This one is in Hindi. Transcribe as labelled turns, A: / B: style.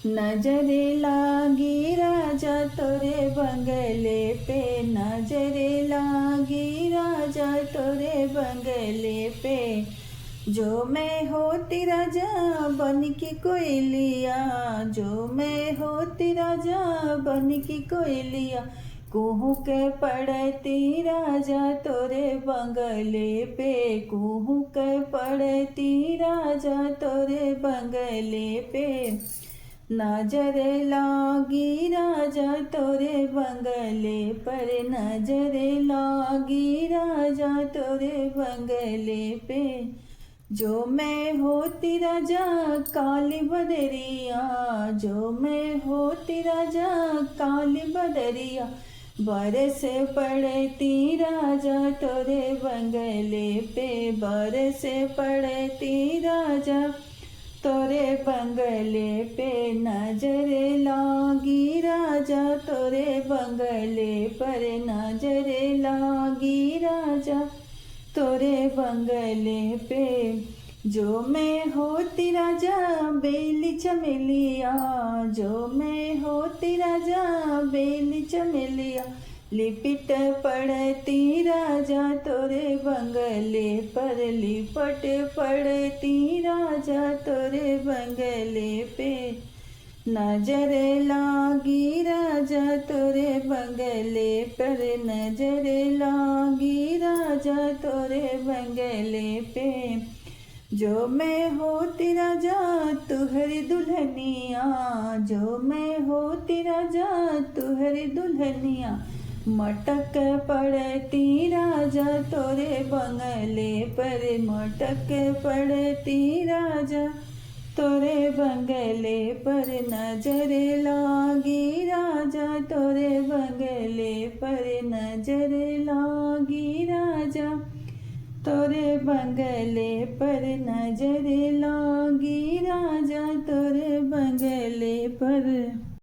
A: नजरे लागी राजा तोरे बंगले पे, नजरे लागी राजा तोरे बंगले पे। जो मैं होती राजा बन की कोयलिया, जो मैं होती राजा बन की कोयलिया। कुहू के पड़ती राजा तोरे बंगले पे, कुहू के पड़ती राजा तोरे बंगले पे। नजर लागी राजा तोरे बंगले पर, नजर लागी राजा तोरे बंगले पे। जो मैं होती राजा काली बदरिया, जो मैं होती राजा काली बदरिया। बरस पड़ती राजा तोरे बंगले पे, बरस पड़ती राजा तोरे बंगले पे। नजर लागी राजा तोरे बंगले पर, नजर लागी राजा तोरे बंगले पे। जो मैं होती राजा बेली चमेलिया, जो मैं होती राजा बेली चमेलिया। लिपट पड़ती राजा तोरे बंगले पर, लिपट पड़ती राजा तोरे बंगले पे। नजर लागी राजा तोरे बंगले पर, नजर लागी राजा तोरे बंगले पे। जो मैं होती राजा तुहरी दुल्हनिया, जो मैं होती राजा तुहरी दुल्हनिया। मटक पड़ती राजा तोरे बंगले पर, मटक पड़ती राजा तोरे बंगले पर। नजर लागी राजा तोरे बंगले पर, नजर लागी राजा तोरे बंगले पर, नजर लागी राजा तोरे बंगले पर।